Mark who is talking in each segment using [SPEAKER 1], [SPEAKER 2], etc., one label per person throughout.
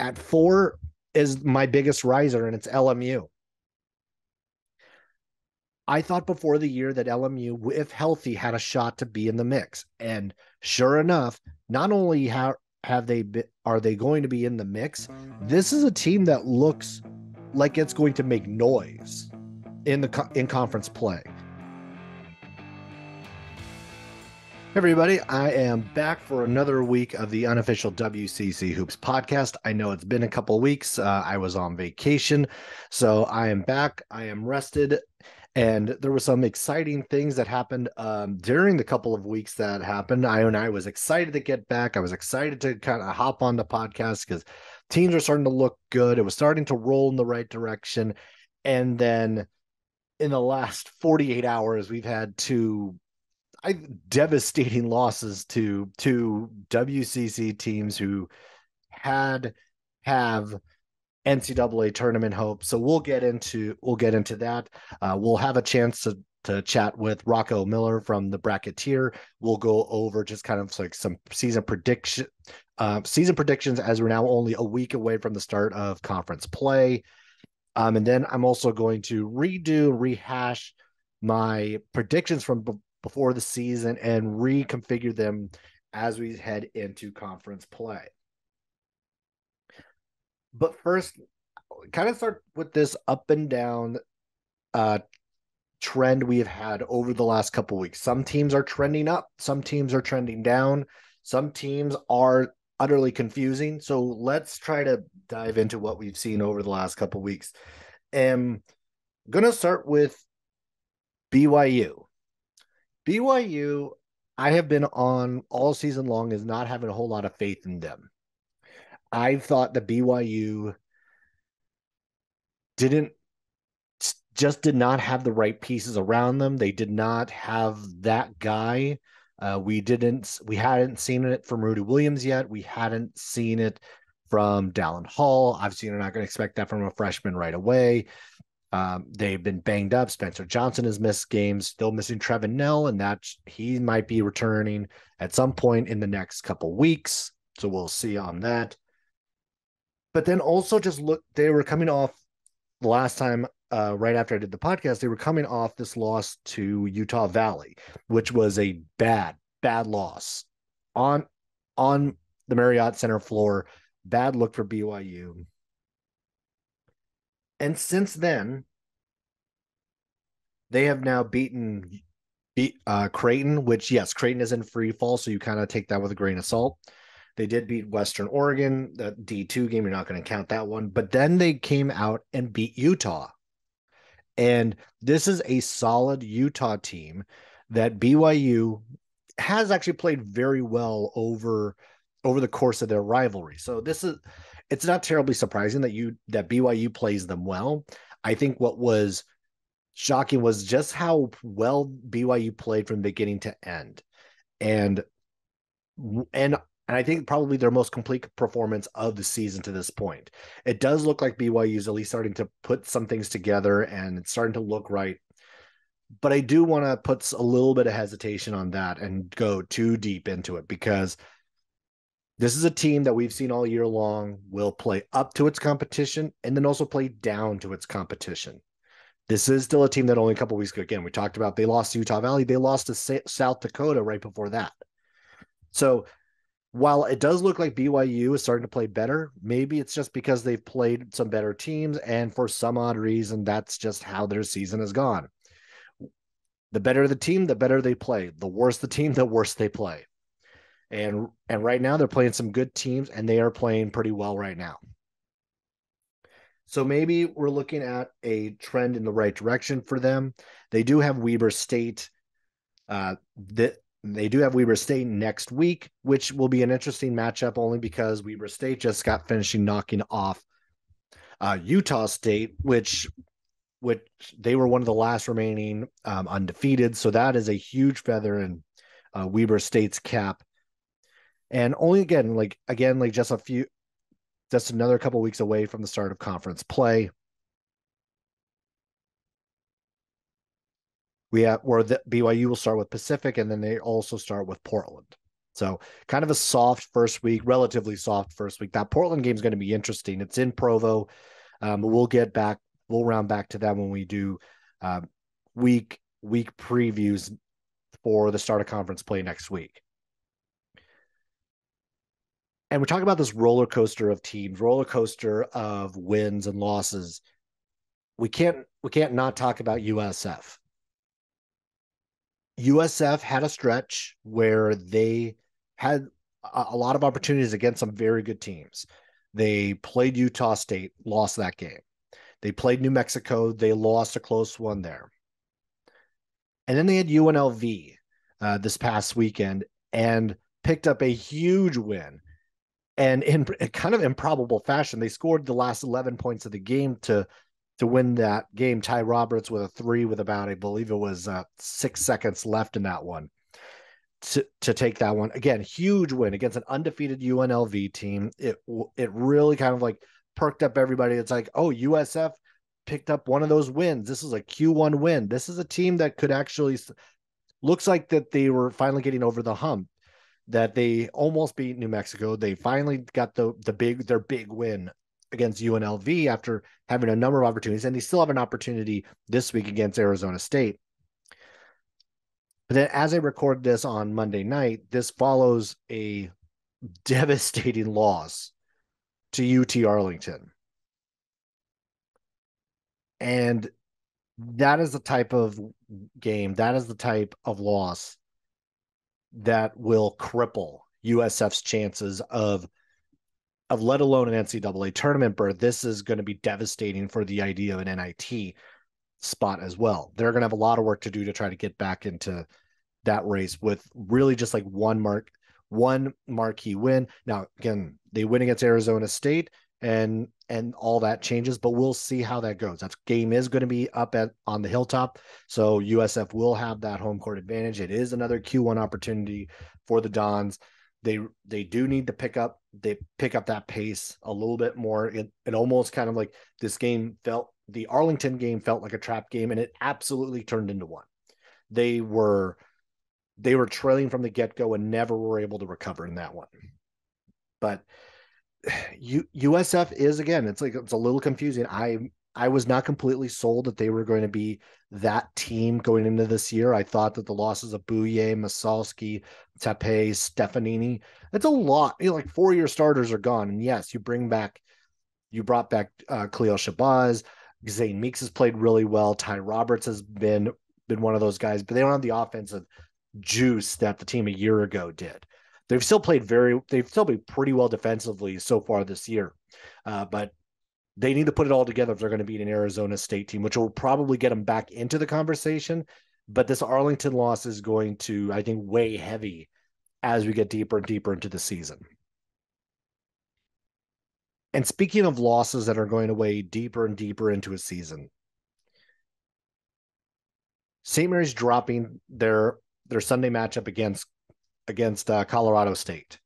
[SPEAKER 1] At 4 is my biggest riser, and it's LMU. I thought before the year that LMU, if healthy, had a shot to be in the mix. And sure enough, not only have they been, are they going to be in the mix, this is a team that looks like it's going to make noise in conference play. Hey everybody, I am back for another week of the Unofficial WCC Hoops podcast. I know it's been a couple of weeks. I was on vacation, so I am back. I am rested, and there were some exciting things that happened during the couple of weeks that happened. I was excited to get back. I was excited to kind of hop on the podcast because teams are starting to look good. It was starting to roll in the right direction, and then in the last 48 hours, we've had devastating losses to WCC teams who have NCAA tournament hope. So we'll get into that. We'll have a chance to chat with Rocco Miller from the Bracketeer. We'll go over just kind of like some season predictions as we're now only a week away from the start of conference play. And then I'm also going to rehash my predictions from before the season and reconfigure them as we head into conference play. But first, kind of start with this up and down trend we have had over the last couple of weeks. Some teams are trending up, some teams are trending down, some teams are utterly confusing. So let's try to dive into what we've seen over the last couple of weeks. I'm going to start with BYU. BYU, I have been on all season long is not having a whole lot of faith in them. I thought that BYU did not have the right pieces around them. They did not have that guy. We hadn't seen it from Rudy Williams yet. We hadn't seen it from Dallin Hall. Obviously, you're not going to expect that from a freshman right away. They've been banged up. Spencer Johnson has missed games, still missing Trevin Knell, and that he might be returning at some point in the next couple weeks. So we'll see on that. But then also just look, they were coming off the last time, right after I did the podcast, they were coming off this loss to Utah Valley, which was a bad loss on the Marriott Center floor. Bad look for BYU. And since then, they have now beat Creighton, which, yes, Creighton is in free fall, so you kind of take that with a grain of salt. They did beat Western Oregon, the D2 game. You're not going to count that one. But then they came out and beat Utah. And this is a solid Utah team that BYU has actually played very well over the course of their rivalry. So it's not terribly surprising that BYU plays them well. I think what was shocking was just how well BYU played from beginning to end. And I think probably their most complete performance of the season to this point. It does look like BYU is at least starting to put some things together and it's starting to look right. But I do want to put a little bit of hesitation on that and go too deep into it because this is a team that we've seen all year long will play up to its competition and then also play down to its competition. This is still a team that only a couple weeks ago, again, we talked about, they lost to Utah Valley. They lost to South Dakota right before that. So while it does look like BYU is starting to play better, maybe it's just because they've played some better teams, and for some odd reason, that's just how their season has gone. The better the team, the better they play. The worse the team, the worse they play. And right now, they're playing some good teams, and they are playing pretty well right now. So maybe we're looking at a trend in the right direction for them. They do have Weber State. They do have Weber State next week, which will be an interesting matchup only because Weber State just got finishing knocking off Utah State, which they were one of the last remaining undefeated. So that is a huge feather in Weber State's cap. And only like just another couple weeks away from the start of conference play. We have where the BYU will start with Pacific, and then they also start with Portland. So kind of a soft first week, relatively soft first week. That Portland game is going to be interesting. It's in Provo. We'll get back. We'll round back to that when we do uh, week previews for the start of conference play next week. And we're talking about this roller coaster of teams, roller coaster of wins and losses. We can't not talk about USF. USF had a stretch where they had a lot of opportunities against some very good teams. They played Utah State, lost that game. They played New Mexico, they lost a close one there. And then they had UNLV this past weekend and picked up a huge win. And in kind of improbable fashion, they scored the last 11 points of the game to win that game. Ty Roberts with a three with about, I believe it was 6 seconds left in that one to take that one. Again, huge win against an undefeated UNLV team. It really kind of like perked up everybody. It's like, oh, USF picked up one of those wins. This is a Q1 win. This is a team that could actually looks like that they were finally getting over the hump, that they almost beat New Mexico. They finally got their big win against UNLV after having a number of opportunities, and they still have an opportunity this week against Arizona State. But then, as I record this on Monday night, this follows a devastating loss to UT Arlington. And that is the type of game, that is the type of loss that will cripple USF's chances of let alone an NCAA tournament berth. This is going to be devastating for the idea of an NIT spot as well. They're going to have a lot of work to do to try to get back into that race with really just like one marquee win. Now, again, they win against Arizona State and all that changes, but we'll see how that goes. That game is going to be up on the hilltop, so USF will have that home court advantage. It is another Q1 opportunity for the Dons. They do need to pick up that pace a little bit more. It almost kind of like this game the Arlington game felt like a trap game, and it absolutely turned into one. They were trailing from the get-go and never were able to recover in that one. But USF is, again, it's a little confusing. I was not completely sold that they were going to be that team going into this year. I thought that the losses of Bouye, Masalski, Tepe, Stefanini, that's a lot. Like 4-year starters are gone. And yes, you brought back Khalil Shabazz. Zane Meeks has played really well. Ty Roberts has been one of those guys, but they don't have the offensive juice that the team a year ago did. They've still played pretty well defensively so far this year, but they need to put it all together if they're going to beat an Arizona State team, which will probably get them back into the conversation. But this Arlington loss is going to, I think, weigh heavy as we get deeper and deeper into the season. And speaking of losses that are going to weigh deeper and deeper into a season, St. Mary's dropping their Sunday matchup against Colorado State.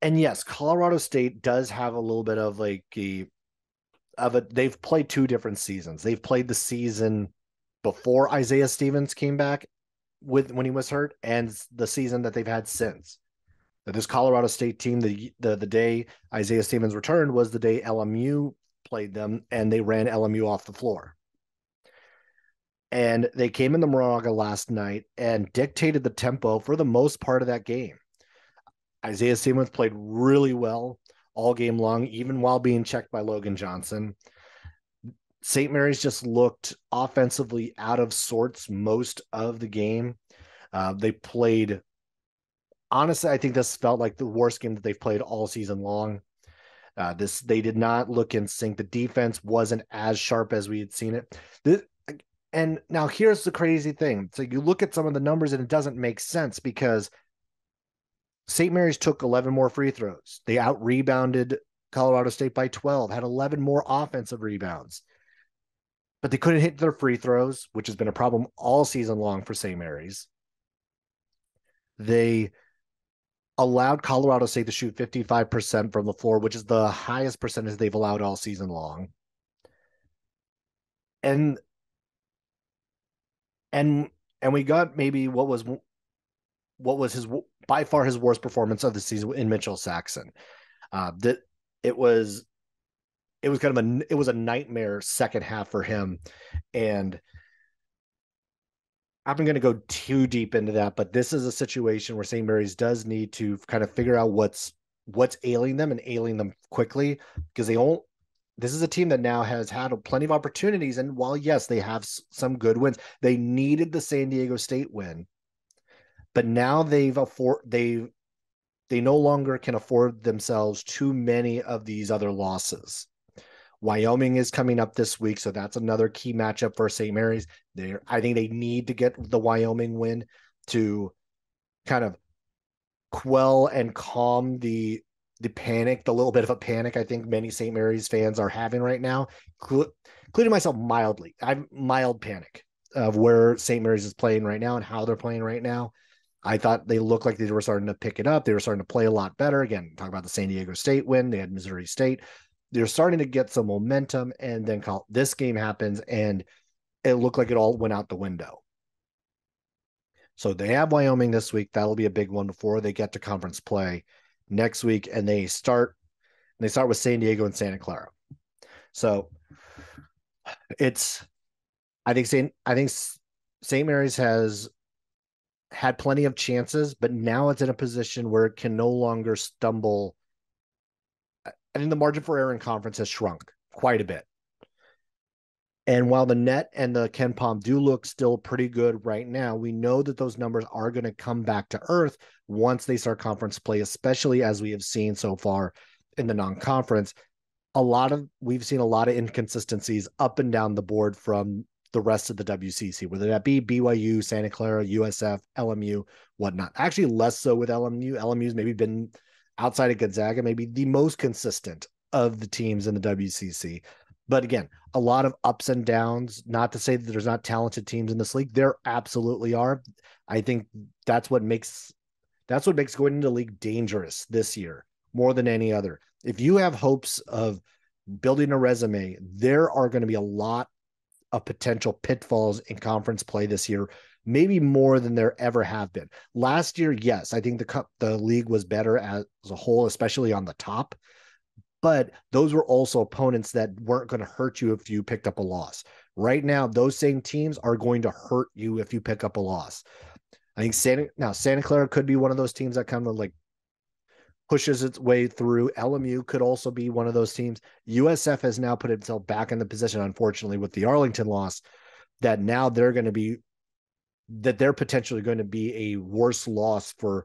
[SPEAKER 1] And yes, Colorado State does have a little bit of they've played 2 different seasons. They've played the season before Isaiah Stevens came back when he was hurt, and the season that they've had since. This Colorado State team, the day Isaiah Stevens returned was the day LMU played them, and they ran LMU off the floor. And they came in the Moraga last night and dictated the tempo for the most part of that game. Isaiah Stevens played really well all game long, even while being checked by Logan Johnson. St. Mary's just looked offensively out of sorts most of the game. They played, honestly, I think this felt like the worst game that they've played all season long. They did not look in sync. The defense wasn't as sharp as we had seen it. And now here's the crazy thing. So you look at some of the numbers and it doesn't make sense because St. Mary's took 11 more free throws. They out-rebounded Colorado State by 12, had 11 more offensive rebounds. But they couldn't hit their free throws, which has been a problem all season long for St. Mary's. They allowed Colorado State to shoot 55% from the floor, which is the highest percentage they've allowed all season long. And we got maybe what was what was his by far his worst performance of the season in Mitchell Saxon. That it was it was kind of it was a nightmare second half for him, and I'm going to go too deep into that, but this is a situation where St. Mary's does need to kind of figure out what's ailing them and ailing them quickly because they all this is a team that now has had plenty of opportunities, and while yes they have some good wins, they needed the San Diego State win, but now they no longer can afford themselves too many of these other losses. Wyoming is coming up this week, so that's another key matchup for St. Mary's. I think they need to get the Wyoming win to kind of quell and calm the panic, the little bit of a panic I think many St. Mary's fans are having right now, including myself mildly. I'm mild panic of where St. Mary's is playing right now and how they're playing right now. I thought they looked like they were starting to pick it up. They were starting to play a lot better. Again, talk about the San Diego State win. They had Missouri State. They're starting to get some momentum, and then this game happens, and it looked like it all went out the window. So they have Wyoming this week. That'll be a big one before they get to conference play next week, and they start with San Diego and Santa Clara. So it's I think St. Mary's has had plenty of chances, but now it's in a position where it can no longer stumble. I think the margin for error in conference has shrunk quite a bit. And while the net and the KenPom do look still pretty good right now, we know that those numbers are going to come back to earth once they start conference play, especially as we have seen so far in the non-conference. We've seen a lot of inconsistencies up and down the board from the rest of the WCC, whether that be BYU, Santa Clara, USF, LMU, whatnot. Actually, less so with LMU. LMU's maybe been outside of Gonzaga, maybe the most consistent of the teams in the WCC. But again, a lot of ups and downs. Not to say that there's not talented teams in this league. There absolutely are. I think that's what makes going into the league dangerous this year more than any other. If you have hopes of building a resume, there are going to be a lot of potential pitfalls in conference play this year, maybe more than there ever have been. Last year, yes, I think the league was better as a whole, especially on the top. But those were also opponents that weren't going to hurt you if you picked up a loss. Right now, those same teams are going to hurt you if you pick up a loss. I think Santa Clara could be one of those teams that kind of like pushes its way through. LMU could also be one of those teams. USF has now put itself back in the position, unfortunately, with the Arlington loss, that now they're potentially going to be a worse loss for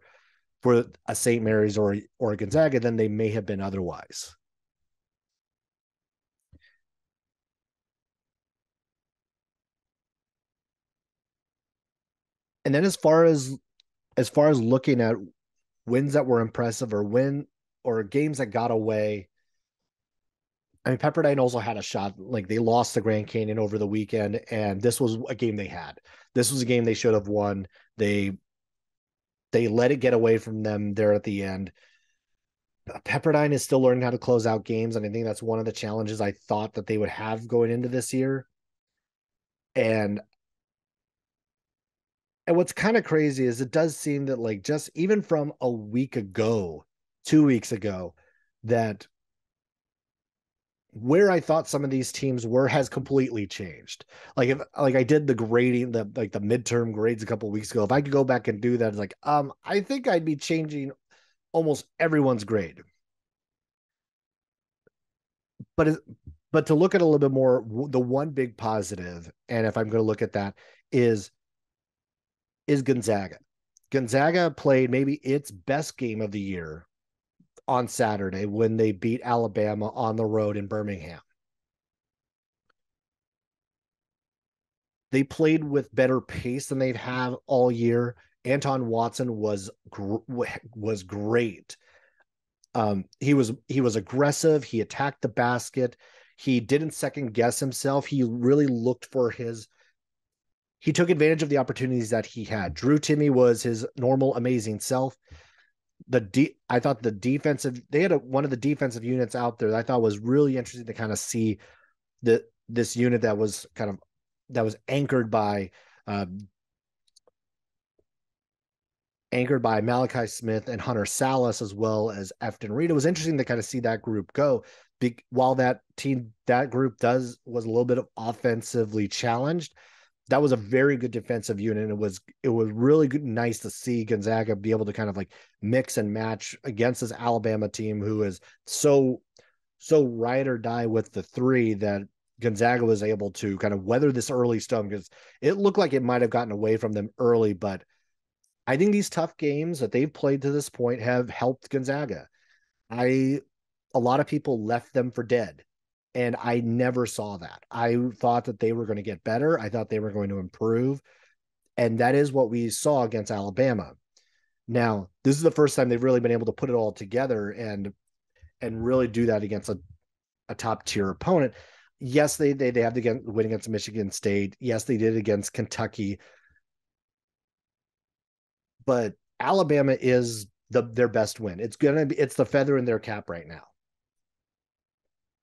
[SPEAKER 1] a St. Mary's or a Gonzaga than they may have been otherwise. And then as far as looking at wins that were impressive or games that got away, I mean, Pepperdine also had a shot. Like they lost the Grand Canyon over the weekend, and this was a game they had. This was a game they should have won. They let it get away from them there at the end. Pepperdine is still learning how to close out games, and I think that's one of the challenges I thought that they would have going into this year. And and what's kind of crazy is it does seem that like just even from a week ago, 2 weeks ago, that where I thought some of these teams were has completely changed. If like I did the grading, the midterm grades a couple of weeks ago, if I could go back and do that, it's like I think I'd be changing almost everyone's grade. But but to look at a little bit more, the one big positive, and if I'm going to look at that, is Gonzaga. Gonzaga played maybe its best game of the year on Saturday when they beat Alabama on the road in Birmingham. They played with better pace than they've had all year. Anton Watson was great. He was aggressive. He attacked the basket. He didn't second guess himself. He really looked for his. He took advantage of the opportunities that he had. Drew Timme was his normal amazing self. I thought they had one of the defensive units out there that I thought was really interesting to kind of see this unit that was anchored by anchored by Malachi Smith and Hunter Salas, as well as Efton Reed. It was interesting to kind of see that group go. While that group was a little bit of offensively challenged, that was a very good defensive unit. It was really good, nice to see Gonzaga be able to kind of like mix and match against this Alabama team who is so ride or die with the three, that Gonzaga was able to kind of weather this early storm, because it looked like it might have gotten away from them early. But I think these tough games that they've played to this point have helped Gonzaga. I A lot of people left them for dead, and I never saw that. I thought that they were going to get better. I thought they were going to improve, and that is what we saw against Alabama. Now, this is the first time they've really been able to put it all together and really do that against a top tier opponent. Yes, they have to win against Michigan State. Yes, they did against Kentucky, but Alabama is their best win. It's the feather in their cap right now.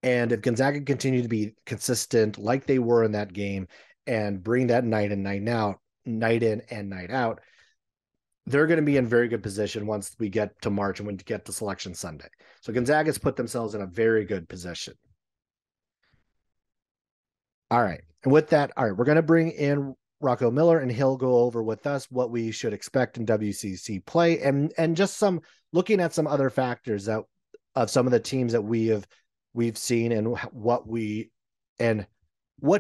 [SPEAKER 1] And if Gonzaga continue to be consistent like they were in that game and bring that night in, and night out, they're going to be in very good position once we get to March and when we get to Selection Sunday. So Gonzaga's put themselves in a very good position. All right. And with that, all right, we're going to bring in Rocco Miller, and he'll go over with us what we should expect in WCC play, and just some looking at some other factors that of some of the teams that we've seen, and what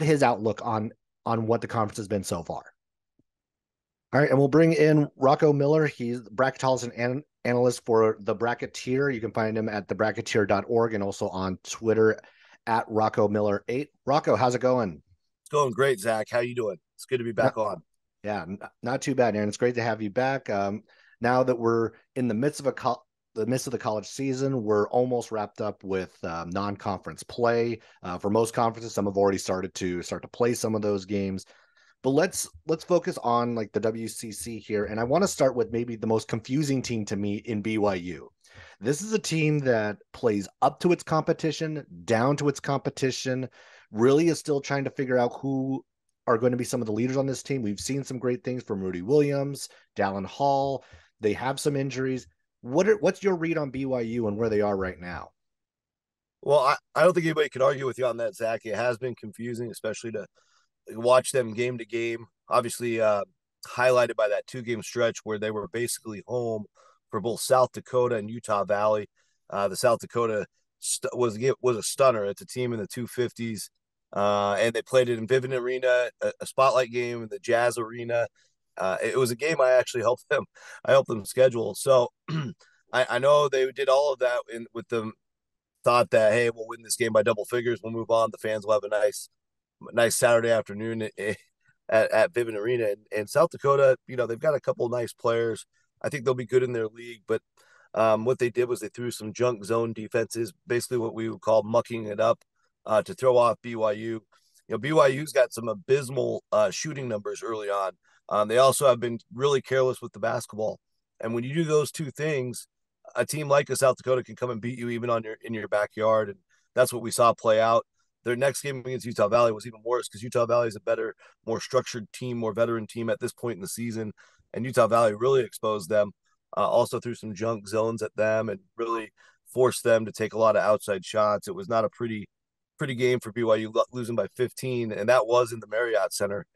[SPEAKER 1] his outlook on what the conference has been so far. All right, and we'll bring in Rocco Miller. He's the bracketologist and analyst for the Bracketeer. You can find him at thebracketeer.org and also on Twitter at Rocco Miller 8. Rocco, how's it going?
[SPEAKER 2] It's going great, Zach. How you doing? It's good to be back
[SPEAKER 1] Not,
[SPEAKER 2] on.
[SPEAKER 1] yeah, not too bad, Aaron. It's great to have you back. Now that we're in the midst of the midst of the college season, we're almost wrapped up with non-conference play. For most conferences, some have already started to play some of those games. But let's focus on like the WCC here, and I want to start with maybe the most confusing team to me in BYU. This is a team that plays up to its competition, down to its competition, really is still trying to figure out who are going to be some of the leaders on this team. We've seen some great things from Rudy Williams, Dallin Hall. They have some injuries. What's your read on BYU and where they are right now?
[SPEAKER 2] Well, I don't think anybody could argue with you on that, Zach. It has been confusing, especially to watch them game to game. Obviously, highlighted by that 2 game stretch where they were basically home for both South Dakota and Utah Valley. The South Dakota was a stunner. It's a team in the 250s, and they played it in Vivint Arena, a spotlight game in the Jazz Arena. It was a game I actually helped them. I helped them schedule. So I know they did all of that with the thought that, hey, we'll win this game by double figures. We'll move on. The fans will have a nice Saturday afternoon at Vivint Arena. And South Dakota, they've got a couple of nice players. I think they'll be good in their league. But what they did was they threw some junk zone defenses, basically what we would call mucking it up, to throw off BYU. BYU's got some abysmal shooting numbers early on. They also have been really careless with the basketball. And when you do those two things, a team like a South Dakota can come and beat you even in your backyard. And that's what we saw play out. Their next game against Utah Valley was even worse because Utah Valley is a better, more structured team, more veteran team at this point in the season. And Utah Valley really exposed them, also threw some junk zones at them and really forced them to take a lot of outside shots. It was not a pretty game for BYU, losing by 15, and that was in the Marriott Center.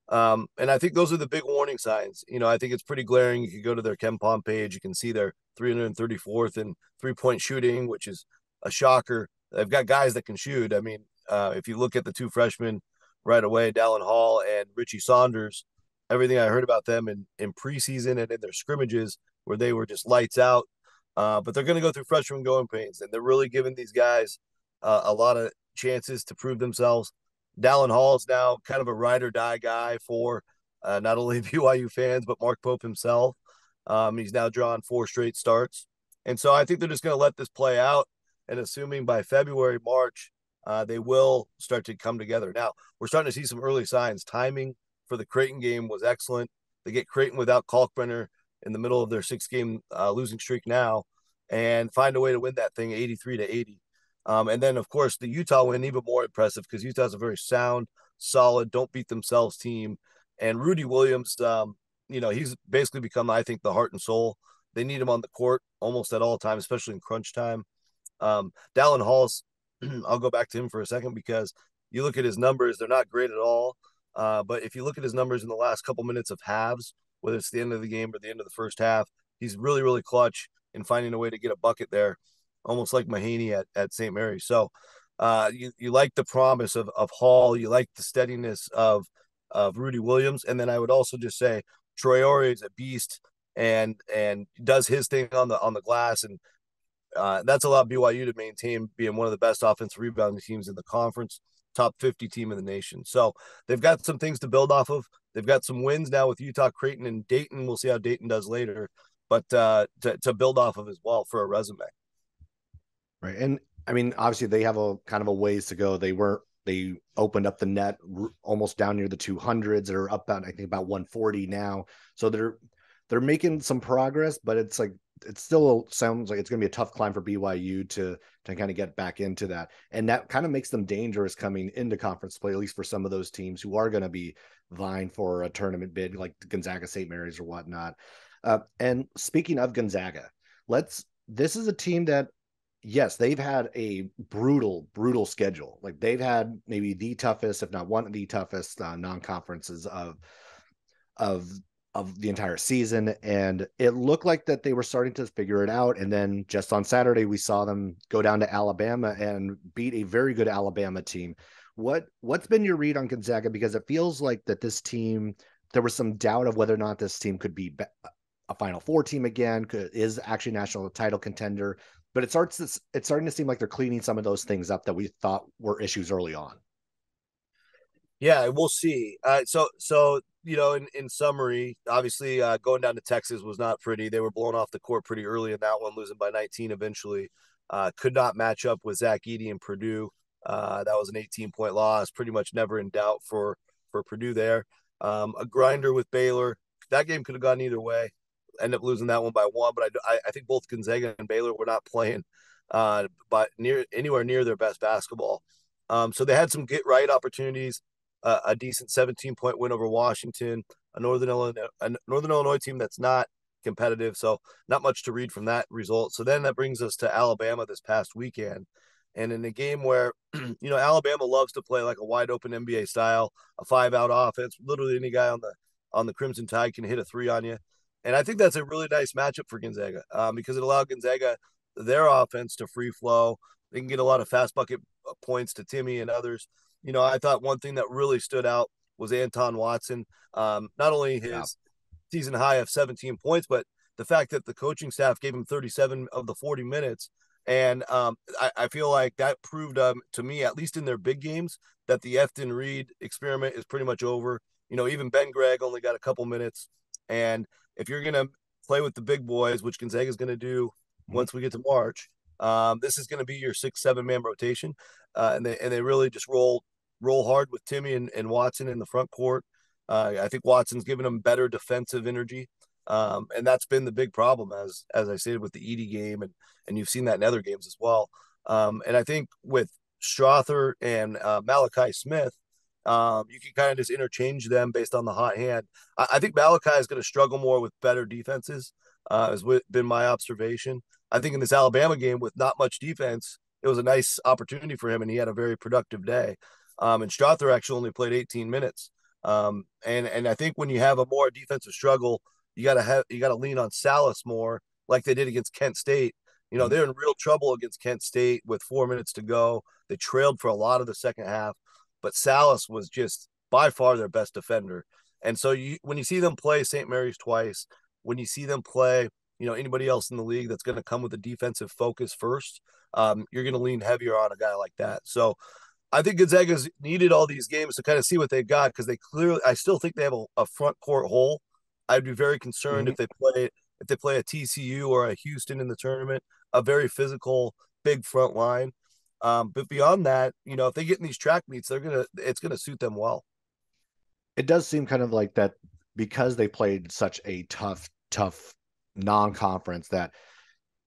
[SPEAKER 2] And I think those are the big warning signs. I think it's pretty glaring. You can go to their KenPom page. You can see they're 334th in three-point shooting, which is a shocker. They've got guys that can shoot. I mean, if you look at the two freshmen right away, Dallin Hall and Richie Saunders, everything I heard about them in preseason and in their scrimmages where they were just lights out. But they're going to go through freshman going pains, and they're really giving these guys a lot of chances to prove themselves. Dallin Hall is now kind of a ride or die guy for not only BYU fans, but Mark Pope himself. He's now drawn 4 straight starts. And so I think they're just going to let this play out. And assuming by February, March, they will start to come together. Now, we're starting to see some early signs. Timing for the Creighton game was excellent. They get Creighton without Kalkbrenner in the middle of their 6-game losing streak now and find a way to win that thing 83-80. And then, of course, the Utah win, even more impressive because Utah's a very sound, solid, don't beat themselves team. And Rudy Williams, he's basically become, I think, the heart and soul. They need him on the court almost at all times, especially in crunch time. Dallin Hall's, I'll go back to him for a second because you look at his numbers, they're not great at all. But if you look at his numbers in the last couple minutes of halves, whether it's the end of the game or the end of the first half, he's really, really clutch in finding a way to get a bucket there, almost like Mahaney at St. Mary's. So you like the promise of Hall, you like the steadiness of Rudy Williams, and then I would also just say Traore is a beast and does his thing on the glass, and that's allowed BYU to maintain being one of the best offensive rebounding teams in the conference, top 50 team in the nation. So they've got some things to build off of. They've got some wins now with Utah, Creighton, and Dayton. We'll see how Dayton does later, but to build off of as well for a resume.
[SPEAKER 1] Right. And I mean, obviously they have a kind of a ways to go. They opened up the net almost down near the 200s. They're up about, I think, about 140 now. So they're making some progress, but it's like it still sounds like it's going to be a tough climb for BYU to kind of get back into that. And that kind of makes them dangerous coming into conference play, at least for some of those teams who are going to be vying for a tournament bid like Gonzaga, St. Mary's or whatnot. And speaking of Gonzaga, this is a team that, yes, they've had a brutal schedule. Like they've had maybe the toughest, if not one of the toughest non-conferences of the entire season, and it looked like that they were starting to figure it out. And then just on Saturday, we saw them go down to Alabama and beat a very good Alabama team. What's been your read on Gonzaga? Because it feels like that this team, there was some doubt of whether or not this team could be a Final Four team again, is actually a national title contender. But it's starting to seem like they're cleaning some of those things up that we thought were issues early on.
[SPEAKER 2] Yeah, we'll see. So in summary, obviously, going down to Texas was not pretty. They were blown off the court pretty early in that one, losing by 19 eventually. Could not match up with Zach Edey and Purdue. That was an 18-point loss, pretty much never in doubt for Purdue there. A grinder with Baylor. That game could have gone either way. End up losing that one by one, but I think both Gonzaga and Baylor were not playing but anywhere near their best basketball. So they had some get right opportunities. A decent 17-point win over Washington, a Northern Illinois team that's not competitive, so not much to read from that result. So then that brings us to Alabama this past weekend, and in a game where Alabama loves to play like a wide open NBA style, a 5-out offense. Literally any guy on the Crimson Tide can hit a three on you, and I think that's a really nice matchup for Gonzaga because it allowed Gonzaga their offense to free flow. They can get a lot of fast bucket points to Timmy and others. I thought one thing that really stood out was Anton Watson. Not only his season high of 17 points, but the fact that the coaching staff gave him 37 of the 40 minutes. And I feel like that proved to me, at least in their big games, that the Efton Reed experiment is pretty much over. Even Ben Gregg only got a couple minutes. And if you're going to play with the big boys, which Gonzaga is going to do once we get to March, this is going to be your 6-7 man rotation. And they really just roll hard with Timmy and Watson in the front court. I think Watson's given them better defensive energy. And that's been the big problem, as I stated, with the Edey game, and you've seen that in other games as well. And I think with Strother and Malachi Smith, you can kind of just interchange them based on the hot hand. I think Malachi is going to struggle more with better defenses, has been my observation. I think in this Alabama game with not much defense, it was a nice opportunity for him, and he had a very productive day. And Strother actually only played 18 minutes. And I think when you have a more defensive struggle, you gotta lean on Salas more, like they did against Kent State. They're in real trouble against Kent State with 4 minutes to go. They trailed for a lot of the second half, but Salas was just by far their best defender. And so when you see them play St. Mary's twice, when you see them play, anybody else in the league that's going to come with a defensive focus first, you're going to lean heavier on a guy like that. So I think Gonzaga's needed all these games to kind of see what they've got because I still think they have a front court hole. I'd be very concerned if they play a TCU or a Houston in the tournament, a very physical, big front line. But beyond that, if they get in these track meets, it's gonna suit them well.
[SPEAKER 1] It does seem kind of like that because they played such a tough non-conference that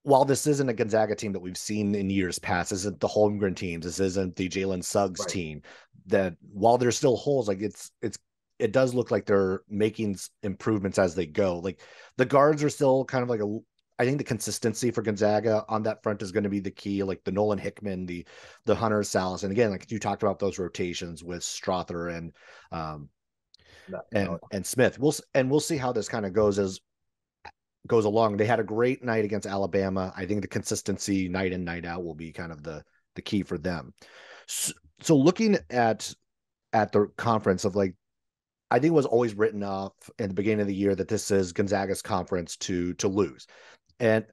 [SPEAKER 1] while this isn't a Gonzaga team that we've seen in years past, this isn't the Holmgren teams, this isn't the Jalen Suggs team, that while there's still holes, like it it does look like they're making improvements as they go. Like the guards are still kind of like I think the consistency for Gonzaga on that front is going to be the key. Like the Nolan Hickman, the Hunter Salas, and again, like you talked about those rotations with Strother um, and Smith. We'll see how this kind of goes along. They had a great night against Alabama. I think the consistency night in night out will be kind of the key for them. So looking at the conference of like, I think it was always written off in the beginning of the year that this is Gonzaga's conference to lose. And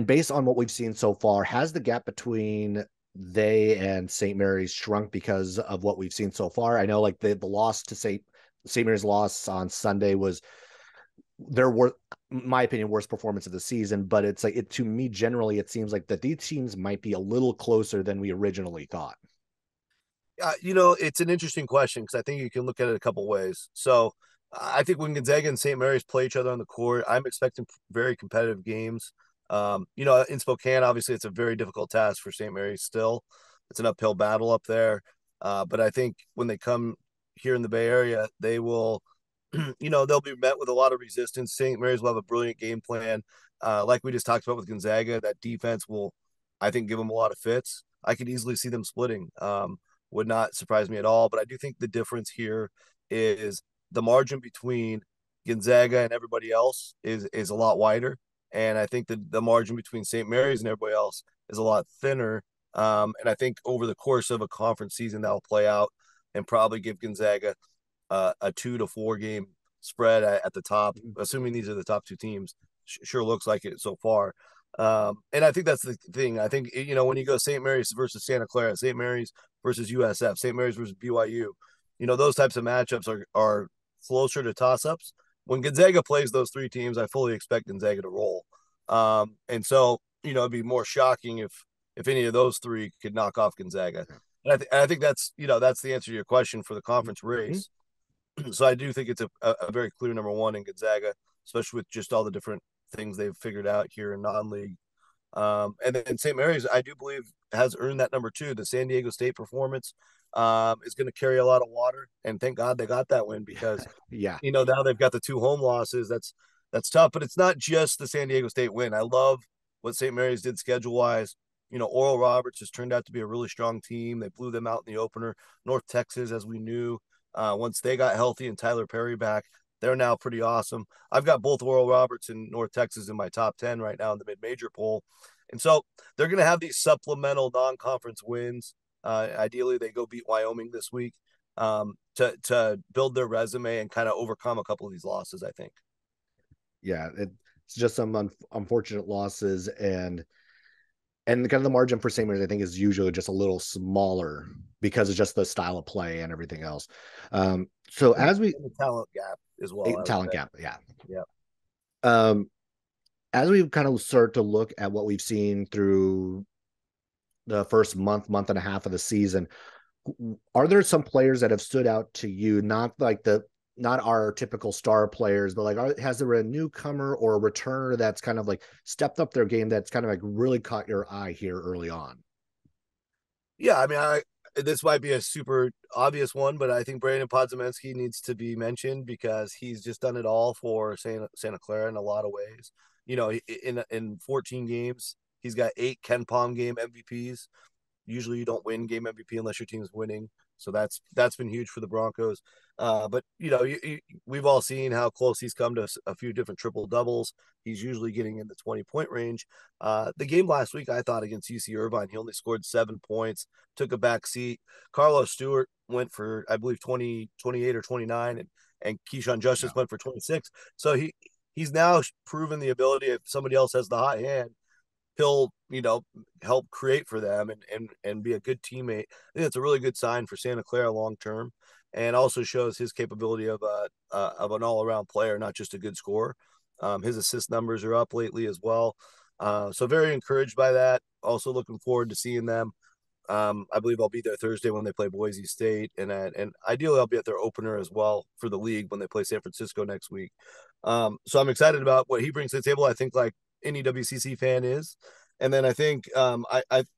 [SPEAKER 1] based on what we've seen so far, has the gap between they and St. Mary's shrunk because of what we've seen so far? I know like the loss to St. Mary's loss on Sunday was their worst, my opinion, worst performance of the season. But it's like to me generally, it seems like that these teams might be a little closer than we originally thought.
[SPEAKER 2] It's an interesting question because I think you can look at it a couple ways. So I think when Gonzaga and St. Mary's play each other on the court, I'm expecting very competitive games. In Spokane, obviously, it's a very difficult task for St. Mary's still. It's an uphill battle up there. But I think when they come here in the Bay Area, they will, they'll be met with a lot of resistance. St. Mary's will have a brilliant game plan. Like we just talked about with Gonzaga, that defense will, I think, give them a lot of fits. I could easily see them splitting. Would not surprise me at all. But I do think the difference here is the margin between Gonzaga and everybody else is a lot wider. And I think the margin between St. Mary's and everybody else is a lot thinner. And I think over the course of a conference season, that will play out and probably give Gonzaga a 2 to 4 game spread at the top, assuming these are the top two teams. Sure looks like it so far. And I think that's the thing. I think, when you go St. Mary's versus Santa Clara, St. Mary's versus USF, St. Mary's versus BYU, those types of matchups are closer to toss ups. When Gonzaga plays those three teams, I fully expect Gonzaga to roll. And so, it'd be more shocking if any of those three could knock off Gonzaga. And I think that's the answer to your question for the conference race. So I do think it's a very clear number one in Gonzaga, especially with just all the different things they've figured out here in non-league. And then St. Mary's, I do believe, has earned that number two. The San Diego State performance is going to carry a lot of water, and thank God they got that win because
[SPEAKER 1] Yeah.
[SPEAKER 2] now they've got the 2 home losses. That's tough, but it's not just the San Diego State win. I love what St. Mary's did schedule wise. Oral Roberts has turned out to be a really strong team. They blew them out in the opener. North Texas, as we knew, once they got healthy and Tyler Perry back, they're now pretty awesome. I've got both Oral Roberts and North Texas in my top 10 right now in the mid-major poll. And so they're going to have these supplemental non-conference wins. Ideally, they go beat Wyoming this week to build their resume and kind of overcome a couple of these losses, I think.
[SPEAKER 1] Yeah, it's just some unfortunate losses, and kind of the margin for St. Mary's, I think, is usually just a little smaller because it's just the style of play and everything else. So as we
[SPEAKER 2] the talent gap as well,
[SPEAKER 1] talent gap, yeah.
[SPEAKER 2] Yeah.
[SPEAKER 1] As we kind of start to look at what we've seen through the first month and a half of the season, are there some players that have stood out to you? Not our typical star players, but like, has there a newcomer or a returner that's kind of like stepped up their game that's kind of like really caught your eye here early on?
[SPEAKER 2] Yeah, I mean, this might be a super obvious one, but I think Brandon Podziemski needs to be mentioned because he's just done it all for Santa Clara in a lot of ways. In 14 games, he's got 8 Ken Palm game MVPs. Usually, you don't win game MVP unless your team's winning, so that's been huge for the Broncos. But we've all seen how close he's come to a few different triple doubles. He's usually getting in the 20-point range. The game last week, I thought against UC Irvine, he only scored 7 points, took a back seat. Carlos Stewart went for, I believe, 28 or 29, and Keyshawn Justice went for 26. So he's now proven the ability, if somebody else has the hot hand, he'll help create for them and be a good teammate. I think that's a really good sign for Santa Clara long term, and also shows his capability of an all around player, not just a good scorer. His assist numbers are up lately as well, so very encouraged by that. Also looking forward to seeing them. I believe I'll be there Thursday when they play Boise State, and ideally I'll be at their opener as well for the league when they play San Francisco next week. So I'm excited about what he brings to the table. I think like any WCC fan is. And then I think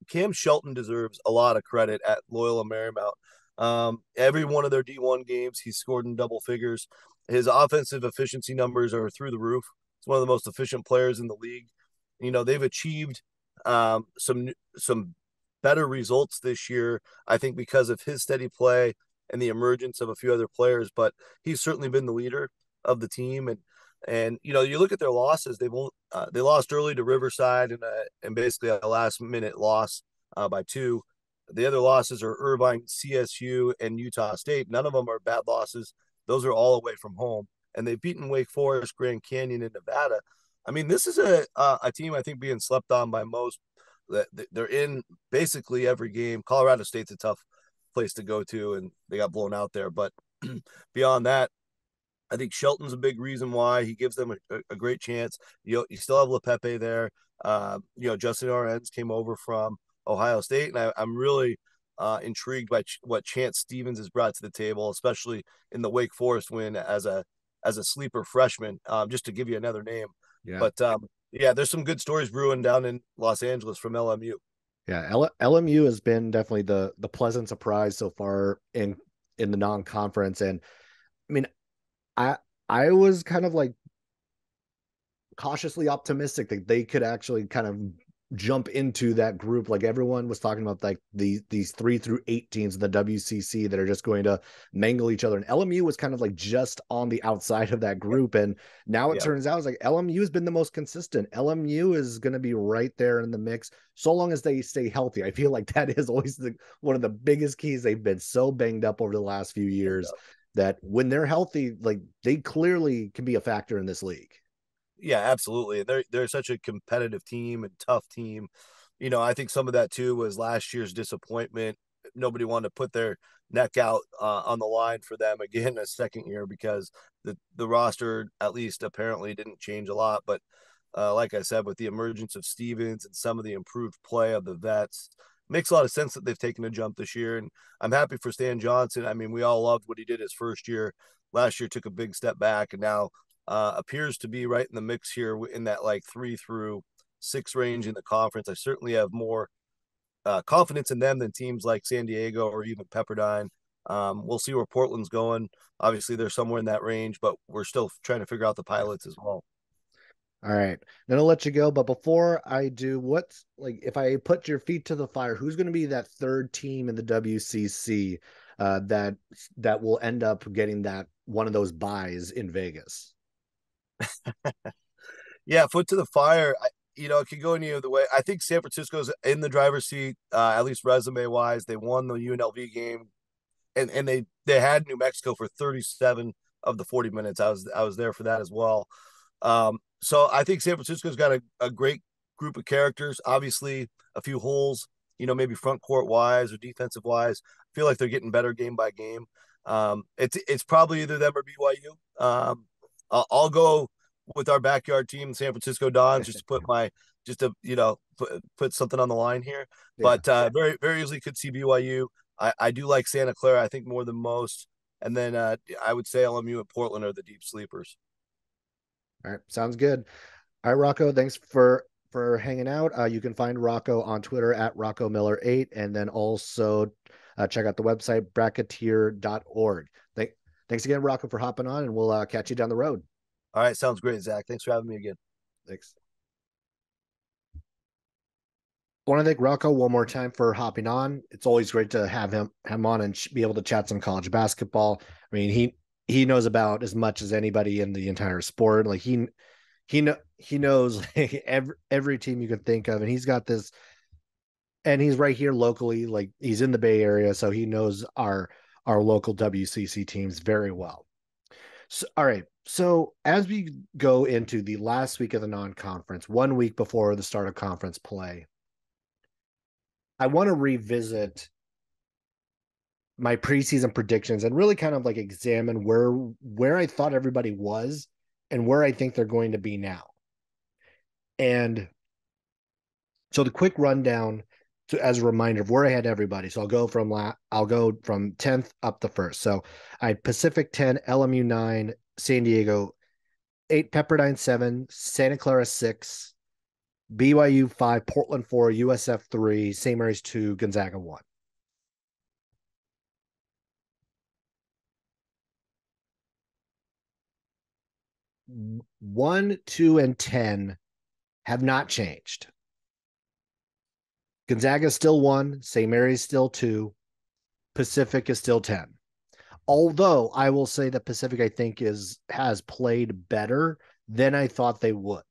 [SPEAKER 2] Cam Shelton deserves a lot of credit at Loyola Marymount. Every one of their D1 games, he's scored in double figures. His offensive efficiency numbers are through the roof. He's one of the most efficient players in the league. They've achieved some better results this year, I think, because of his steady play and the emergence of a few other players. But he's certainly been the leader of the team, and you look at their losses. They lost early to Riverside and basically a last minute loss by 2. The other losses are Irvine, CSU, and Utah State. None of them are bad losses. Those are all away from home, and they've beaten Wake Forest, Grand Canyon, and Nevada. I mean, this is a team I think being slept on by most. They're in basically every game. Colorado State's a tough place to go to, and they got blown out there. But beyond that, I think Shelton's a big reason why he gives them a great chance. You still have LePepe there. Justin Arens came over from Ohio State, and I'm really intrigued by what Chance Stevens has brought to the table, especially in the Wake Forest win as a sleeper freshman. Just to give you another name,
[SPEAKER 1] Yeah.
[SPEAKER 2] but yeah, there's some good stories brewing down in Los Angeles from LMU.
[SPEAKER 1] Yeah, LMU has been definitely the pleasant surprise so far in the non-conference. And I mean, I I was kind of like cautiously optimistic that they could actually kind of jump into that group. Like everyone was talking about, like these 3 through 8 teams in the WCC that are just going to mangle each other. And LMU was kind of like just on the outside of that group. And now it
[SPEAKER 2] Yeah,
[SPEAKER 1] turns out it's like LMU has been the most consistent. LMU is going to be right there in the mix so long as they stay healthy. I feel like that is always one of the biggest keys. They've been so banged up over the last few years that when they're healthy, like they clearly can be a factor in this league.
[SPEAKER 2] yeah, absolutely. They're such a competitive team and tough team. I think some of that too was last year's disappointment. Nobody wanted to put their neck out on the line for them again a second year because the roster at least apparently didn't change a lot. But like I said, with the emergence of Stevens and some of the improved play of the vets, makes a lot of sense that they've taken a jump this year. And I'm happy for Stan Johnson. I mean, we all loved what he did his first year. Last year took a big step back, and now appears to be right in the mix here in that like 3 through 6 range in the conference. I certainly have more confidence in them than teams like San Diego or even Pepperdine. We'll see where Portland's going. Obviously, they're somewhere in that range, but we're still trying to figure out the pilots as well.
[SPEAKER 1] All right. Then I'll let you go. But before I do, what's like if I put your feet to the fire, who's going to be that third team in the WCC that will end up getting that one of those buys in Vegas?
[SPEAKER 2] Yeah, foot to the fire. It could go any other way. I think San Francisco's in the driver's seat, at least resume wise. They won the UNLV game, and they had New Mexico for 37 of the 40 minutes. I was there for that as well. So I think San Francisco's got a great group of characters. Obviously, a few holes, maybe front court wise or defensive wise. I feel like they're getting better game by game. It's probably either them or BYU. I'll go with our backyard team, San Francisco Dons, just to put something on the line here.
[SPEAKER 1] Yeah.
[SPEAKER 2] But very very easily could see BYU. I do like Santa Clara, I think, more than most. And then I would say LMU and Portland are the deep sleepers.
[SPEAKER 1] All right. Sounds good. All right, Rocco. Thanks for hanging out. You can find Rocco on Twitter at Rocco Miller 8, and then also check out the website bracketeer.org. Thanks again, Rocco, for hopping on, and we'll catch you down the road.
[SPEAKER 2] All right, sounds great, Zach. Thanks for having me again.
[SPEAKER 1] Thanks. I want to thank Rocco one more time for hopping on. It's always great to have him on and be able to chat some college basketball. I mean, he knows about as much as anybody in the entire sport. Like he knows like every team you can think of, and he's got this, and he's right here locally. Like he's in the Bay Area, so he knows our local WCC teams very well. So, all right. So as we go into the last week of the non-conference, 1 week before the start of conference play, I want to revisit my preseason predictions and really kind of like examine where I thought everybody was and where I think they're going to be now. And so the quick rundown as a reminder of where I had everybody. So I'll go from 10th up the first. So I had Pacific 10, LMU 9, San Diego 8, Pepperdine 7, Santa Clara 6, BYU 5, Portland 4, USF 3, St. Mary's 2, Gonzaga 1. 1, 2, and 10 have not changed. Gonzaga is still 1, St. Mary's still 2, Pacific is still 10. Although I will say that Pacific, I think, has played better than I thought they would.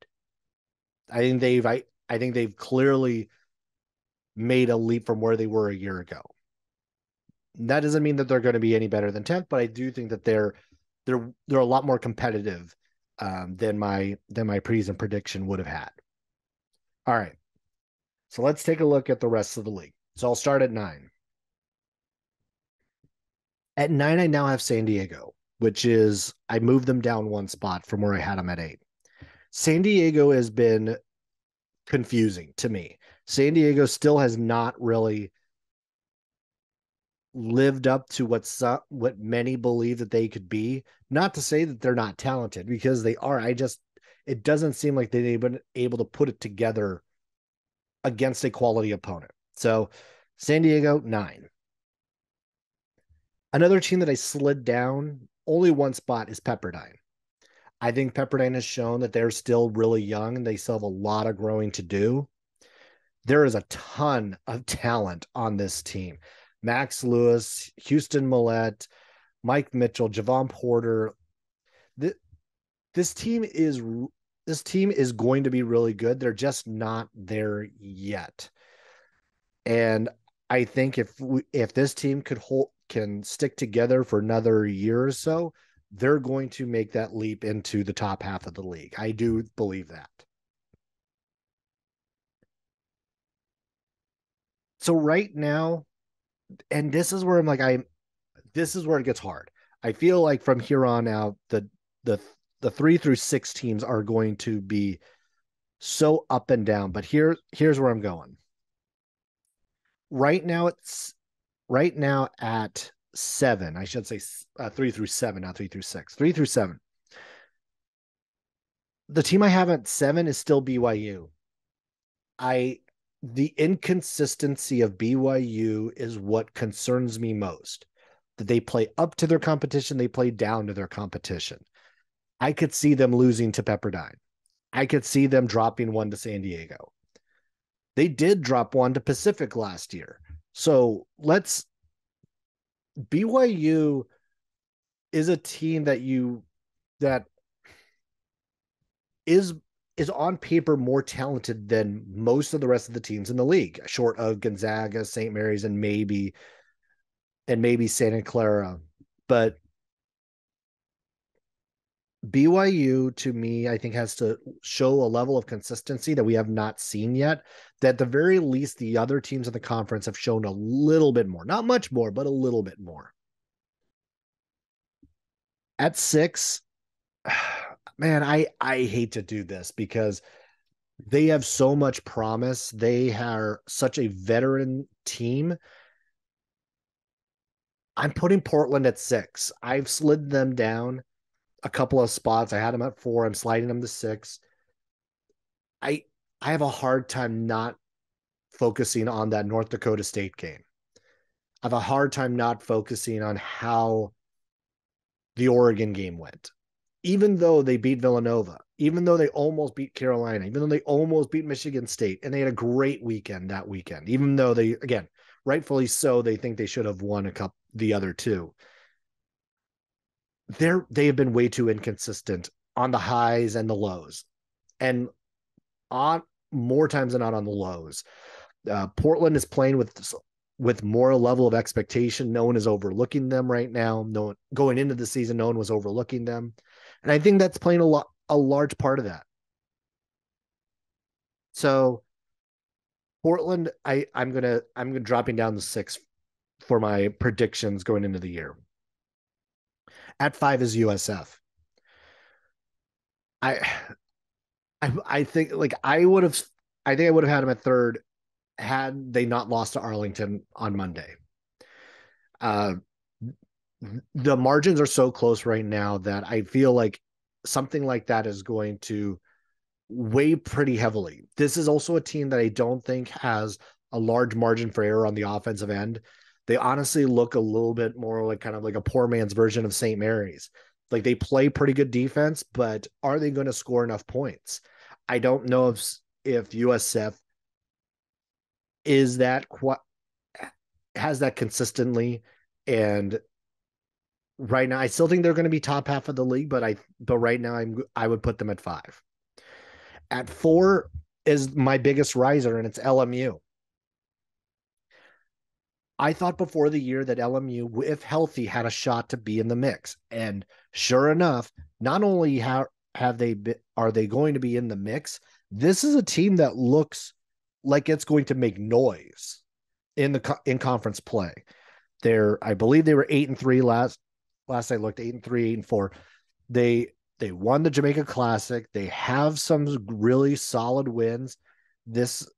[SPEAKER 1] I think they've clearly made a leap from where they were a year ago. That doesn't mean that they're going to be any better than 10th, but I do think that they're a lot more competitive than my preseason prediction would have had. All right, so let's take a look at the rest of the league. So I'll start at 9. At 9, I now have San Diego, which is I moved them down one spot from where I had them at 8. San Diego has been confusing to me. San Diego still has not really lived up to what many believe that they could be. Not to say that they're not talented, because they are. It doesn't seem like they've been able to put it together against a quality opponent. So San Diego, 9. Another team that I slid down only one spot is Pepperdine. I think Pepperdine has shown that they're still really young and they still have a lot of growing to do. There is a ton of talent on this team. Max Lewis, Houston Millette, Mike Mitchell, Javon Porter. This team is going to be really good. They're just not there yet. And I think if this team can stick together for another year or so, they're going to make that leap into the top half of the league. I do believe that. So right now, and this is where this is where it gets hard. I feel like from here on out, the 3 through 6 teams are going to be so up and down. But here's where I'm going. Right now at 7. I should say 3 through 7, not 3 through 6. 3 through 7. The team I have at 7 is still BYU. The inconsistency of BYU is what concerns me most. That they play up to their competition, they play down to their competition. I could see them losing to Pepperdine. I could see them dropping one to San Diego. They did drop one to Pacific last year. So BYU is a team that is on paper more talented than most of the rest of the teams in the league, short of Gonzaga, St. Mary's, and maybe Santa Clara. But BYU, to me, I think has to show a level of consistency that we have not seen yet. That at the very least, the other teams in the conference have shown a little bit more, not much more, but a little bit more. At 6, man, I hate to do this because they have so much promise. They are such a veteran team. I'm putting Portland at 6. I've slid them down a couple of spots. I had them at 4. I'm sliding them to 6. I I have a hard time not focusing on that North Dakota State game. I have a hard time not focusing on how the Oregon game went. Even though they beat Villanova, even though they almost beat Carolina, even though they almost beat Michigan State, and they had a great weekend that weekend, even though they, again, rightfully so, they think they should have won the other two. They have been way too inconsistent on the highs and the lows, and on more times than not on the lows. Portland is playing with more level of expectation. No one is overlooking them right now. No one going into the season, no one was overlooking them, and I think that's playing a large part of that. So Portland, I'm gonna dropping down to 6 for my predictions going into the year. At 5 is USF. I I think like I think I would have had him at 3rd had they not lost to Arlington on Monday. Uh, the margins are so close right now that I feel like something like that is going to weigh pretty heavily. This is also a team that I don't think has a large margin for error on the offensive end. They honestly look a little bit more like kind of like a poor man's version of St. Mary's. Like they play pretty good defense, but are they going to score enough points? I don't know if USF is that has that consistently. And right now, I still think they're going to be top half of the league, but right now I would put them at 5. At 4 is my biggest riser, and it's LMU. I thought before the year that LMU, if healthy, had a shot to be in the mix, and sure enough, not only are they going to be in the mix, this is a team that looks like it's going to make noise in conference play. I believe they were 8-3 last I looked, 8-3, 8-4. They won the Jamaica Classic. They have some really solid wins. This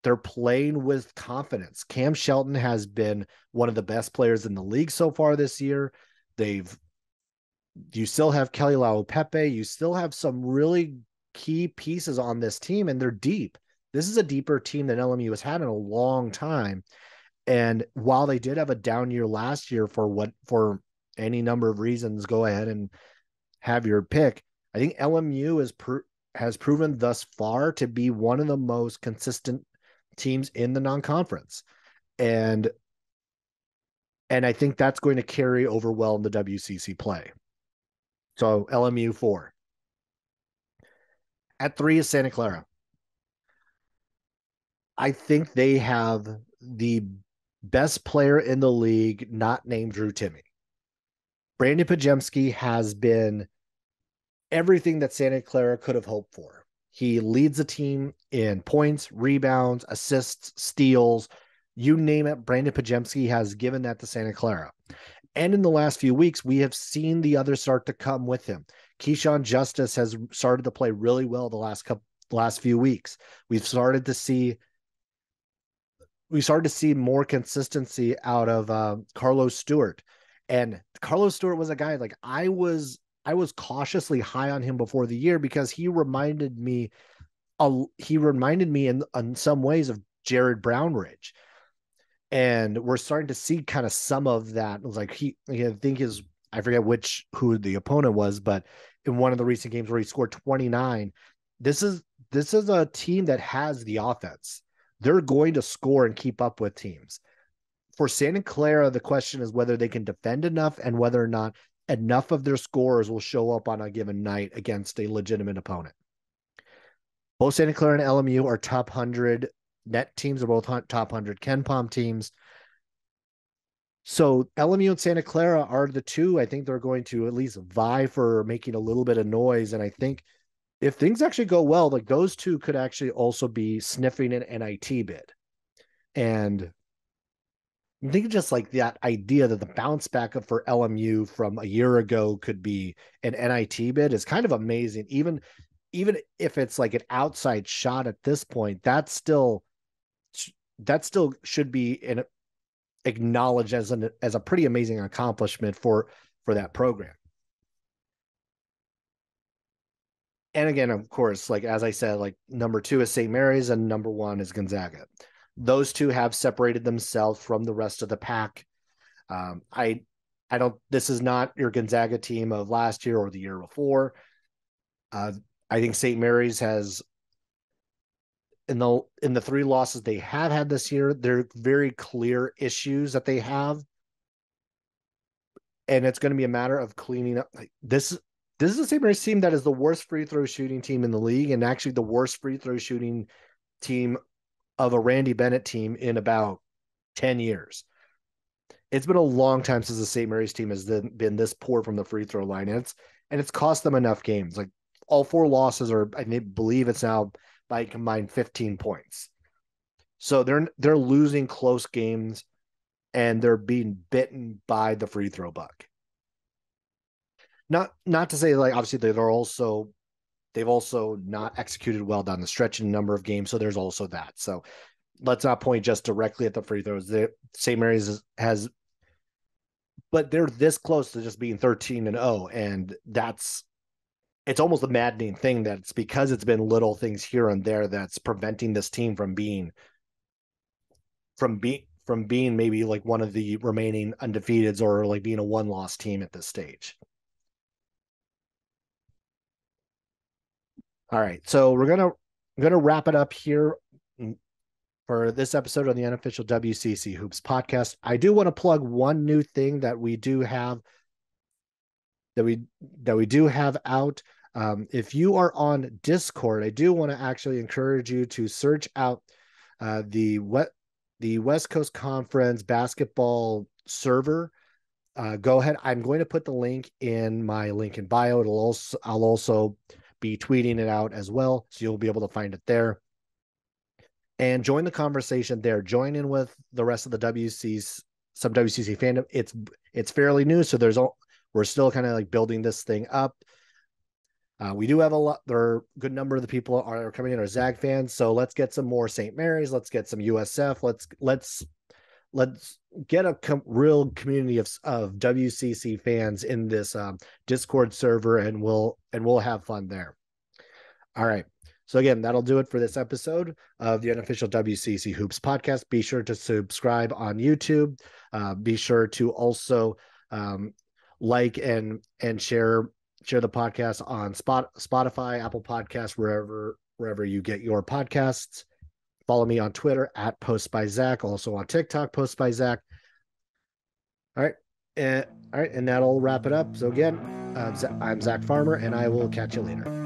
[SPEAKER 1] they're playing with confidence. Cam Shelton has been one of the best players in the league so far this year. They've You still have Kelly Pepe. You still have some really key pieces on this team, and they're deep. This is a deeper team than LMU has had in a long time. And while they did have a down year last year for any number of reasons, go ahead and have your pick. I think LMU has proven thus far to be one of the most consistent teams in the non-conference. And I think that's going to carry over well in the WCC play. So LMU 4. At 3 is Santa Clara. I think they have the best player in the league, not named Drew Timme. Brandon Pajemski has been everything that Santa Clara could have hoped for. He leads the team in points, rebounds, assists, steals, you name it. Brandon Pajemski has given that to Santa Clara. And in the last few weeks, we have seen the others start to come with him. Keyshawn Justice has started to play really well the last few weeks. We've started to see more consistency out of Carlos Stewart. And Carlos Stewart was a guy like I was cautiously high on him before the year because he reminded me in some ways of Jared Brownridge. And we're starting to see kind of some of that. It was like I forget who the opponent was, but in one of the recent games where he scored 29, this is a team that has the offense. They're going to score and keep up with teams. For Santa Clara, the question is whether they can defend enough and whether or not enough of their scorers will show up on a given night against a legitimate opponent. Both Santa Clara and LMU are top 100 net teams. Are both top 100 KenPom teams. So LMU and Santa Clara are the two. I think they're going to at least vie for making a little bit of noise. And I think if things actually go well, like those two could actually also be sniffing an NIT bid. And I think just like that idea that the bounce back up for LMU from a year ago could be an NIT bid is kind of amazing. Even if it's like an outside shot at this point, that still should be acknowledged as a pretty amazing accomplishment for that program. And again, of course, like as I said, like number 2 is St. Mary's and number 1 is Gonzaga. Those two have separated themselves from the rest of the pack. I don't. This is not your Gonzaga team of last year or the year before. I think St. Mary's has in the 3 losses they have had this year, they're very clear issues that they have, and it's going to be a matter of cleaning up. Like this is the St. Mary's team that is the worst free throw shooting team in the league, and actually the worst free throw shooting team of a Randy Bennett team in about 10 years. It's been a long time since the St. Mary's team has been this poor from the free throw line. And it's cost them enough games. Like all 4 losses are, I believe it's now by combined 15 points. So they're losing close games and they're being bitten by the free throw bug. Not to say like obviously they've also not executed well down the stretch in a number of games. So there's also that. So let's not point just directly at the free throws. St. Mary's has, but they're this close to just being 13-0, and it's almost a maddening thing that it's because it's been little things here and there that's preventing this team from being maybe like one of the remaining undefeateds or like being a 1-loss team at this stage. All right, so we're gonna wrap it up here for this episode on the Unofficial WCC Hoops podcast. I do want to plug one new thing that we that we do have out. If you are on Discord, I do want to actually encourage you to search out uh, the what the West Coast Conference basketball server. Go ahead. I'm going to put the link in my link in bio. I'll also be tweeting it out as well, so you'll be able to find it there and join the conversation there. Join in with the rest of the some WCC fandom. It's fairly new, so we're still kind of like building this thing up. We do have a lot. There are a good number of the people are coming in are Zag fans, so let's get some more St. Mary's. Let's get some USF. Let's get a real community of WCC fans in this Discord server, and we'll have fun there. All right. So again, that'll do it for this episode of the Unofficial WCC Hoops podcast. Be sure to subscribe on YouTube. Be sure to also like and share the podcast on Spotify, Apple Podcasts, wherever you get your podcasts. Follow me on Twitter at Post by Zach, also on TikTok, Post by Zach. All right. All right, and that'll wrap it up. So again, I'm Zach Farmer, and I will catch you later.